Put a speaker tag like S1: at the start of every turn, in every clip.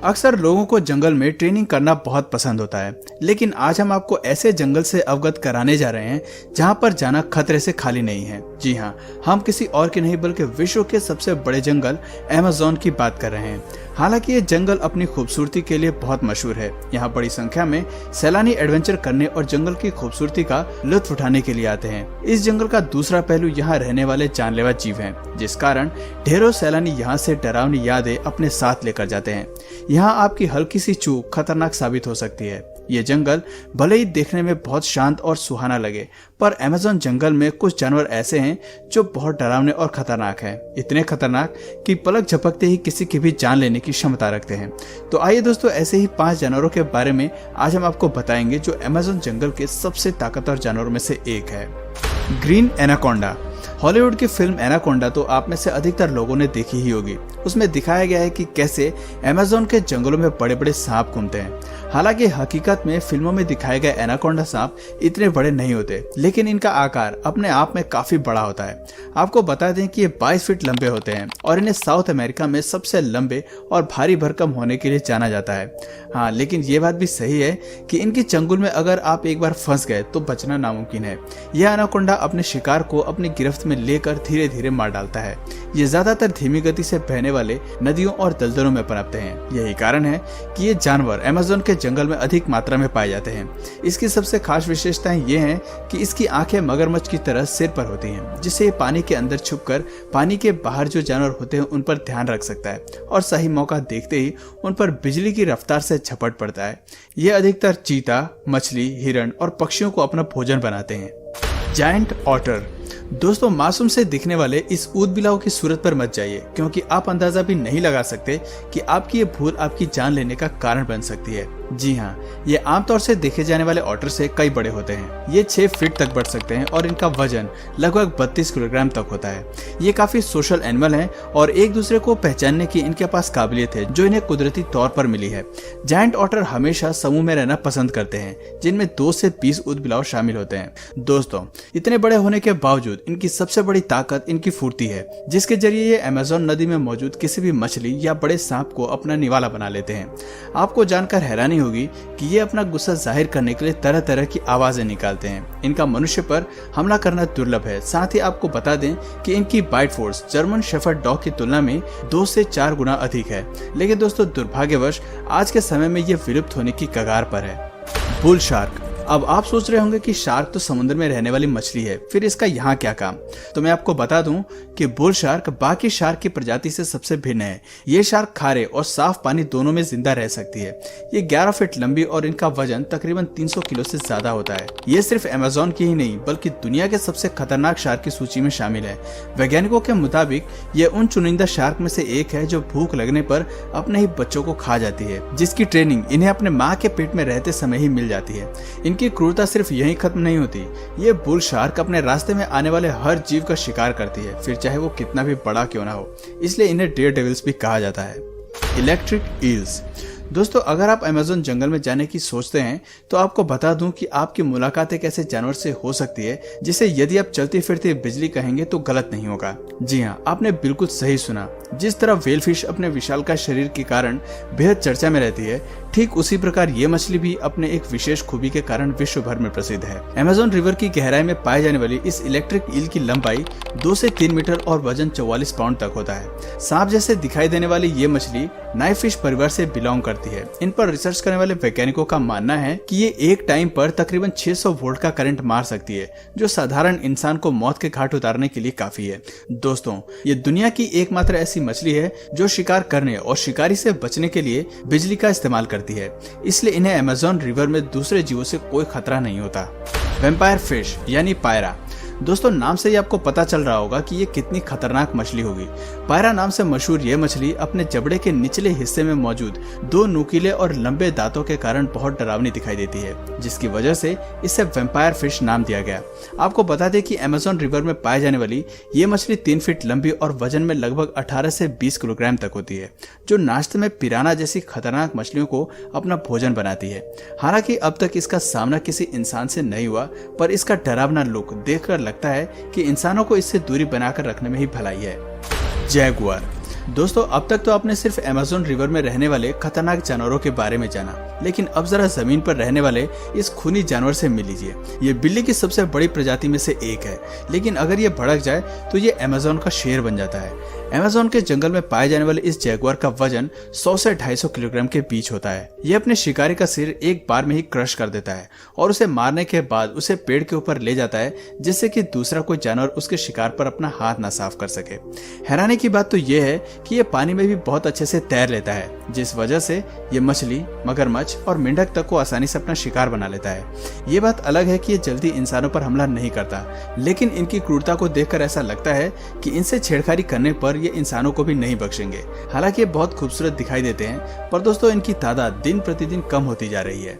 S1: अक्सर लोगों को जंगल में ट्रेनिंग करना बहुत पसंद होता है, लेकिन आज हम आपको ऐसे जंगल से अवगत कराने जा रहे हैं जहां पर जाना खतरे से खाली नहीं है। जी हां, हम किसी और के नहीं बल्कि विश्व के सबसे बड़े जंगल अमेज़न की बात कर रहे हैं। हालांकि ये जंगल अपनी खूबसूरती के लिए बहुत मशहूर है। यहाँ बड़ी संख्या में सैलानी एडवेंचर करने और जंगल की खूबसूरती का लुत्फ उठाने के लिए आते हैं। इस जंगल का दूसरा पहलू यहाँ रहने वाले जानलेवा जीव हैं, जिस कारण ढेरों सैलानी यहाँ से डरावनी यादें अपने साथ लेकर जाते हैं। यहाँ आपकी हल्की सी चूक खतरनाक साबित हो सकती है। ये जंगल भले ही देखने में बहुत शांत और सुहाना लगे, पर अमेज़न जंगल में कुछ जानवर ऐसे हैं जो बहुत डरावने और खतरनाक हैं। इतने खतरनाक कि पलक झपकते ही किसी की भी जान लेने की क्षमता रखते हैं। तो आइए दोस्तों, ऐसे ही 5 जानवरों के बारे में आज हम आपको बताएंगे जो अमेज़न जंगल के सबसे ताकतवर जानवरों में से एक है। Green anaconda. हॉलीवुड की फिल्म एनाकोंडा तो आप में से अधिकतर लोगों ने देखी ही होगी। उसमें दिखाया गया है कि कैसे अमेज़न के जंगलों में बड़े बड़े सांप घूमते हैं। हालांकि हकीकत में फिल्मों में दिखाए गए एनाकोंडा सांप इतने बड़े नहीं होते, लेकिन इनका आकार अपने आप में काफी बड़ा होता है। आपको बता दें कि ये 22 फीट लंबे होते हैं और इन्हें साउथ अमेरिका में सबसे लंबे और भारी भरकम होने के लिए जाना जाता है। हाँ, लेकिन ये बात भी सही है कि इनकी चंगुल में अगर आप एक बार फंस गए तो बचना नामुमकिन है। यह एनाकोंडा अपने शिकार को अपनी गिरफ्त में लेकर धीरे धीरे मार डालता है। ये ज्यादातर धीमी गति से बहने वाले नदियों और दलदलों में पनपते हैं। यही कारण है कि ये जानवर अमेज़न के जंगल में अधिक मात्रा में पाए जाते हैं। इसकी सबसे खास विशेषताएं ये हैं कि इसकी आंखें मगरमच्छ की तरह सिर पर होती हैं, जिससे ये पानी के अंदर छुपकर पानी के बाहर जो जानवर होते हैं उन पर ध्यान रख सकता है और सही मौका देखते ही उन पर बिजली की रफ्तार से झपट पड़ता है। ये अधिकतर चीता, मछली, हिरण और पक्षियों को अपना भोजन बनाते हैं। Giant otter. दोस्तों, मासूम से दिखने वाले इस ऊदबिलाव की सूरत पर मत जाइए, क्योंकि आप अंदाजा भी नहीं लगा सकते कि आपकी ये भूल आपकी जान लेने का कारण बन सकती है। जी हाँ, ये आमतौर से देखे जाने वाले ऑटर से कई बड़े होते हैं। ये 6 फीट तक बढ़ सकते हैं और इनका वजन लगभग 32 किलोग्राम तक होता है। ये काफी सोशल एनिमल हैं और एक दूसरे को पहचानने की इनके पास काबिलियत है, जो इन्हें कुदरती तौर पर मिली है। जायंट ऑटर हमेशा समूह में रहना पसंद करते हैं, जिनमें 2 से 20 ऊदबिलाव शामिल होते हैं। दोस्तों, इतने बड़े होने के बावजूद इनकी सबसे बड़ी ताकत इनकी फुर्ती है, जिसके जरिए ये अमेज़न नदी में मौजूद किसी भी मछली या बड़े सांप को अपना निवाला बना लेते हैं। आपको जानकर हैरानी होगी कि ये अपना गुस्सा जाहिर करने के लिए तरह तरह की आवाजें निकालते हैं। इनका मनुष्य पर हमला करना दुर्लभ है। साथ ही आपको बता दें कि इनकी bite force German shepherd dog की तुलना में 2 से 4 गुना अधिक है। लेकिन दोस्तों, दुर्भाग्यवश आज के समय में ये विलुप्त होने की कगार पर है। Bull shark. अब आप सोच रहे होंगे कि शार्क तो समुद्र में रहने वाली मछली है, फिर इसका यहाँ क्या काम? तो मैं आपको बता दूं कि बुल शार्क बाकी शार्क की प्रजाति से सबसे भिन्न है। ये शार्क खारे और साफ पानी दोनों में जिंदा रह सकती है। ये 11 फीट लंबी और इनका वजन तकरीबन 300 किलो से ज्यादा होता है। ये सिर्फ अमेज़न की ही नहीं बल्कि दुनिया के सबसे खतरनाक शार्क की सूची में शामिल है। वैज्ञानिकों के मुताबिक ये उन चुनिंदा शार्क में से एक है जो भूख लगने पर अपने ही बच्चों को खा जाती है, जिसकी ट्रेनिंग इन्हें अपने माँ के पेट में रहते समय ही मिल जाती है। इनकी क्रूरता सिर्फ यहीं खत्म नहीं होती। ये बुल शार्क अपने रास्ते में आने वाले हर जीव का शिकार करती है, फिर चाहे वो कितना भी बड़ा क्यों ना हो। इसलिए इन्हें डेयर डेविल्स भी कहा जाता है। Electric eels. दोस्तों, अगर आप अमेज़न जंगल में जाने की सोचते हैं तो आपको बता दूं कि आपकी मुलाकात एक ऐसे जानवर से हो सकती है जिसे यदि आप चलती फिरती बिजली कहेंगे तो गलत नहीं होगा। जी हाँ, आपने बिल्कुल सही सुना। जिस तरह व्हेल फिश अपने विशालकाय शरीर के कारण बेहद चर्चा में रहती है, ठीक उसी प्रकार ये मछली भी अपने एक विशेष खूबी के कारण विश्व भर में प्रसिद्ध है। अमेज़न रिवर की गहराई में पाए जाने वाली इस इलेक्ट्रिक ईल की लंबाई 2 से 3 मीटर और वजन 44 पाउंड तक होता है। सांप जैसे दिखाई देने वाली ये मछली नाइफ फिश परिवार से बिलोंग करती है। इन पर रिसर्च करने वाले वैज्ञानिकों का मानना है कि ये एक टाइम पर तकरीबन 600 वोल्ट का करंट मार सकती है, जो साधारण इंसान को मौत के घाट उतारने के लिए काफी है। दोस्तों, ये दुनिया की एकमात्र ऐसी मछली है जो शिकार करने और शिकारी से बचने के लिए बिजली का इस्तेमाल करती है। इसलिए इन्हें अमेज़न रिवर में दूसरे जीवों से कोई खतरा नहीं होता। वैम्पायर फिश यानी पायरा। दोस्तों, नाम से ही आपको पता चल रहा होगा कि ये कितनी खतरनाक मछली होगी। पायरा नाम से मशहूर ये मछली अपने जबड़े के निचले हिस्से में मौजूद 2 नुकीले और लंबे दांतों के कारण बहुत डरावनी दिखाई देती है, जिसकी वजह से इसे वैम्पायर फिश नाम दिया गया। आपको बता दें कि अमेज़न रिवर में पाई जाने वाली ये मछली 3 फीट लंबी और वजन में लगभग 18 से 20 किलोग्राम तक होती है, जो नाश्ते में पिराना जैसी खतरनाक मछलियों को अपना भोजन बनाती है। हालांकि अब तक इसका सामना किसी इंसान से नहीं हुआ, पर इसका डरावना लुक देखकर लगता है कि इंसानों को इससे दूरी बनाकर रखने में ही भलाई है। जैगुआर। दोस्तों, अब तक तो आपने सिर्फ अमेज़न रिवर में रहने वाले खतरनाक जानवरों के बारे में जाना, लेकिन अब जरा जमीन पर रहने वाले इस खूनी जानवर से मिल लीजिए। ये बिल्ली की सबसे बड़ी प्रजाति में से एक है, लेकिन अगर ये भड़क जाए तो ये अमेज़न का शेर बन जाता है। अमेज़न के जंगल में पाए जाने वाले इस जैगुआर का वजन 100 से 250 किलोग्राम के बीच होता है। ये अपने शिकारी का सिर एक बार में ही क्रश कर देता है और उसे मारने के बाद उसे पेड़ के ऊपर ले जाता है, जिससे कि दूसरा कोई जानवर उसके शिकार पर अपना हाथ ना साफ कर सके। हैरानी की बात तो ये है कि ये पानी में भी बहुत अच्छे से तैर लेता है, जिस वजह से ये मछली, मगरमच्छ और मेंढक तक को आसानी से अपना शिकार बना लेता है। ये बात अलग है कि ये जल्दी इंसानों पर हमला नहीं करता, लेकिन इनकी क्रूरता को देखकर ऐसा लगता है कि इनसे छेड़खानी करने पर ये इंसानों को भी नहीं बख्शेंगे। हालांकि ये बहुत खूबसूरत दिखाई देते हैं, पर दोस्तों इनकी तादाद दिन प्रतिदिन कम होती जा रही है।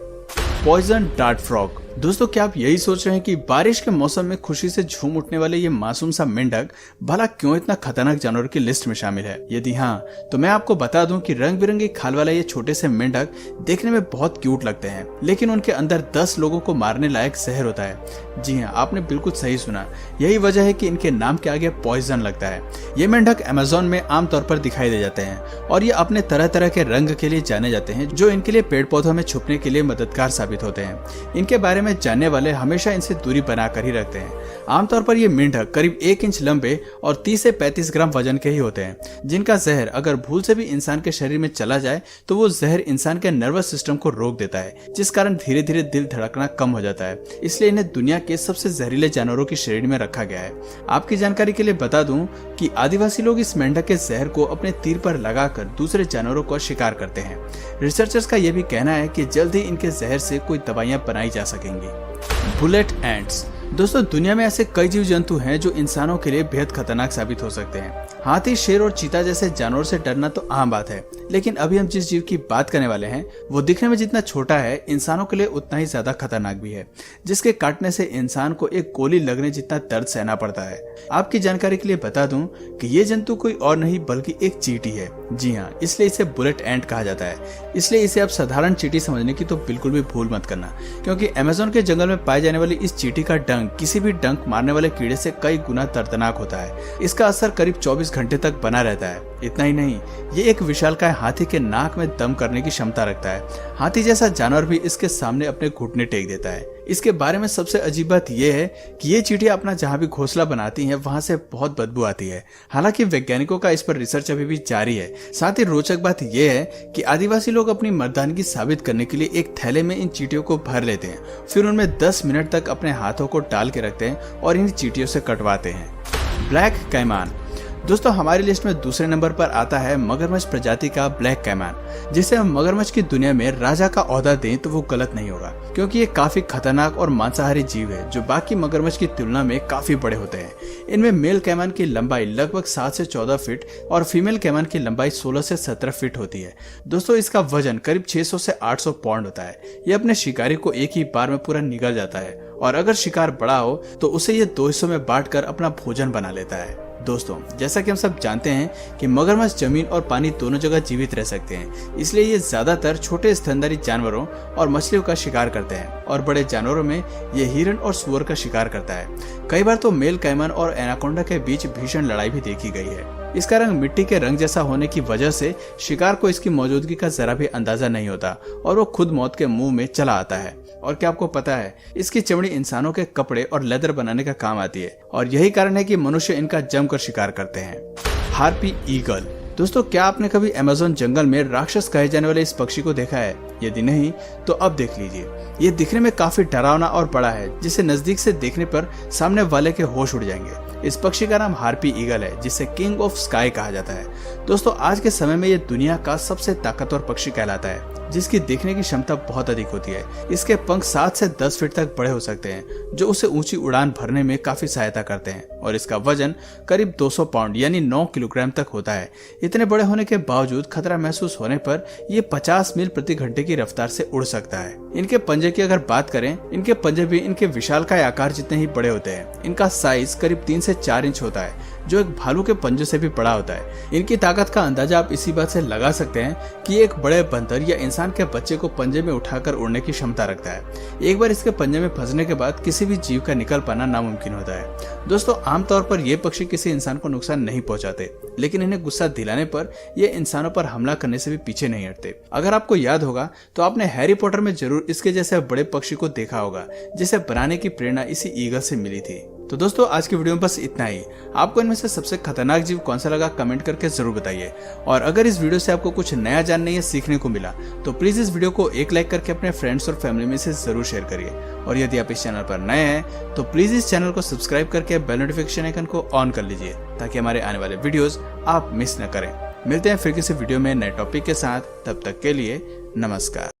S1: Poison dart frog. दोस्तों, क्या आप यही सोच रहे हैं कि बारिश के मौसम में खुशी से झूम उठने वाले ये मासूम सा मेंढक भला क्यों इतना खतरनाक जानवर की लिस्ट में शामिल है? यदि हाँ, तो मैं आपको बता दूं कि रंग बिरंगी खाल वाला ये छोटे से मेंढक देखने में बहुत क्यूट लगते हैं, लेकिन उनके अंदर 10 लोगों को मारने लायक जहर होता है। जी हाँ, आपने बिल्कुल सही सुना। यही वजह है कि इनके नाम के आगे पॉइजन लगता है। ये मेंढक अमेज़न में आमतौर पर दिखाई दे जाते हैं और ये अपने तरह तरह के रंग के लिए जाने जाते हैं, जो इनके लिए पेड़ पौधों में छुपने के लिए मददगार साबित होते हैं। इनके बारे में जानने वाले हमेशा इनसे दूरी बनाकर ही रखते हैं। आमतौर पर ये मेंढक करीब 1 इंच लंबे और 30 से 35 ग्राम वजन के ही होते हैं, जिनका जहर अगर भूल से भी इंसान के शरीर में चला जाए तो वो जहर इंसान के नर्वस सिस्टम को रोक देता है, जिस कारण धीरे धीरे दिल धड़कना कम हो जाता है। इसलिए इन्हें दुनिया के सबसे जहरीले जानवरों की श्रेणी में रखा गया है। आपकी जानकारी के लिए बता दूं कि आदिवासी लोग इस मेंढक के जहर को अपने तीर पर लगाकर दूसरे जानवरों का शिकार करते हैं। रिसर्चर्स का यह भी कहना है कि जल्द ही इनके जहर से कोई दवाइयां बनाई जा सकेंगी। Bullet ants. दोस्तों, दुनिया में ऐसे कई जीव जंतु हैं जो इंसानों के लिए बेहद खतरनाक साबित हो सकते हैं। हाथी, शेर और चीता जैसे जानवरों से डरना तो आम बात है, लेकिन अभी हम जिस जीव की बात करने वाले हैं वो दिखने में जितना छोटा है, इंसानों के लिए उतना ही ज्यादा खतरनाक भी है, जिसके काटने से इंसान को एक गोली लगने जितना दर्द सहना पड़ता है। आपकी जानकारी के लिए बता दूं कि ये जंतु कोई और नहीं बल्कि एक चींटी है। जी हाँ, इसलिए इसे बुलेट एंट कहा जाता है। इसलिए इसे आप साधारण चींटी समझने की तो बिल्कुल भी भूल मत करना, क्योंकि अमेज़न के जंगल में पाई जाने वाली इस चींटी का डंक किसी भी डंक मारने वाले कीड़े से कई गुना दर्दनाक होता है। इसका असर करीब 24 घंटे तक बना रहता है। इतना ही नहीं, ये एक विशालकाय हाथी के नाक में दम करने की क्षमता रखता है। हाथी जैसा जानवर भी इसके सामने अपने घुटने टेक देता है। इसके बारे में सबसे अजीब बात यह है कि ये चींटियां अपना जहां भी घोंसला बनाती हैं वहां से बहुत बदबू आती है। हालांकि वैज्ञानिकों का इस पर रिसर्च अभी भी जारी है। साथ ही रोचक बात यह है कि आदिवासी लोग अपनी मर्दानगी साबित करने के लिए एक थैले में इन चींटियों को भर लेते हैं, फिर उनमें 10 मिनट तक अपने हाथों को डाल के रखते हैं और इन चींटियों से कटवाते हैं। ब्लैक कैमान। दोस्तों, हमारी लिस्ट में दूसरे नंबर पर आता है मगरमच्छ प्रजाति का ब्लैक कैमान, जिसे हम मगरमच्छ की दुनिया में राजा का ओहदा दें तो वो गलत नहीं होगा, क्योंकि ये काफी खतरनाक और मांसाहारी जीव है जो बाकी मगरमच्छ की तुलना में काफी बड़े होते हैं। इनमें मेल कैमान की लंबाई लगभग 7 से 14 फीट और फीमेल कैमान की लंबाई 16 से 17 फीट होती है। दोस्तों, इसका वजन करीब 600 से 800 पाउंड होता है। ये अपने शिकारी को एक ही बार में पूरा निगल जाता है और अगर शिकार बड़ा हो तो उसे ये 2 हिस्सों में बांटकर अपना भोजन बना लेता है। दोस्तों, जैसा कि हम सब जानते हैं कि मगरमच्छ जमीन और पानी दोनों जगह जीवित रह सकते हैं, इसलिए ये ज्यादातर छोटे स्तनधारी जानवरों और मछलियों का शिकार करते हैं और बड़े जानवरों में ये हिरण और सुअर का शिकार करता है। कई बार तो मेल कैमन और एनाकोंडा के बीच भीषण लड़ाई भी देखी गई है। इसका रंग मिट्टी के रंग जैसा होने की वजह से शिकार को इसकी मौजूदगी का जरा भी अंदाजा नहीं होता और वो खुद मौत के मुंह में चला आता है। और क्या आपको पता है, इसकी चमड़ी इंसानों के कपड़े और लेदर बनाने का काम आती है और यही कारण है कि मनुष्य इनका जमकर शिकार करते हैं। Harpy eagle. दोस्तों, क्या आपने कभी अमेज़न जंगल में राक्षस कहे जाने वाले इस पक्षी को देखा है? यदि नहीं तो अब देख लीजिए। ये दिखने में काफी डरावना और बड़ा है, जिसे नजदीक से देखने पर सामने वाले के होश उड़ जाएंगे। इस पक्षी का नाम हार्पी ईगल है, जिसे किंग ऑफ स्काई कहा जाता है। दोस्तों, आज के समय में ये दुनिया का सबसे ताकतवर पक्षी कहलाता है, जिसकी देखने की क्षमता बहुत अधिक होती है। इसके पंख 7 से 10 फीट तक बड़े हो सकते हैं, जो उसे ऊंची उड़ान भरने में काफी सहायता करते हैं और इसका वजन करीब 200 पाउंड यानी 9 किलोग्राम तक होता है। इतने बड़े होने के बावजूद खतरा महसूस होने पर ये 50 मील प्रति घंटे की रफ्तार से उड़ सकता है। इनके पंजे की अगर बात करें, इनके पंजे भी इनके विशालकाय आकार जितने ही बड़े होते हैं। इनका साइज करीब 3 से 4 इंच होता है, जो एक भालू के पंजों से भी बड़ा होता है। इनकी ताकत का अंदाजा आप इसी बात से लगा सकते हैं कि एक बड़े बंदर या इंसान के बच्चे को पंजे में उठाकर उड़ने की क्षमता रखता है। एक बार इसके पंजे में फंसने के बाद किसी भी जीव का निकल पाना नामुमकिन होता है। दोस्तों, आमतौर पर ये पक्षी किसी इंसान को नुकसान नहीं पहुंचाते, लेकिन इन्हें गुस्सा दिलाने पर ये इंसानों पर हमला करने से भी पीछे नहीं हटते। अगर आपको याद होगा तो आपने हैरी पॉटर में जरूर इसके जैसे बड़े पक्षी को देखा होगा, जिसे बनाने की प्रेरणा इसी ईगल से मिली थी। तो दोस्तों, आज की वीडियो में बस इतना ही। आपको इनमें से सबसे खतरनाक जीव कौन सा लगा कमेंट करके जरूर बताइए। और अगर इस वीडियो से आपको कुछ नया जानने या सीखने को मिला तो प्लीज इस वीडियो को एक लाइक करके अपने फ्रेंड्स और फैमिली में से जरूर शेयर करिए। और यदि आप इस चैनल पर नए हैं तो प्लीज इस चैनल को सब्सक्राइब करके बेल नोटिफिकेशन आइकन को ऑन कर लीजिए, ताकि हमारे आने वाले वीडियोस आप मिस न करें। मिलते हैं फिर किसी वीडियो में नए टॉपिक के साथ, तब तक के लिए नमस्कार।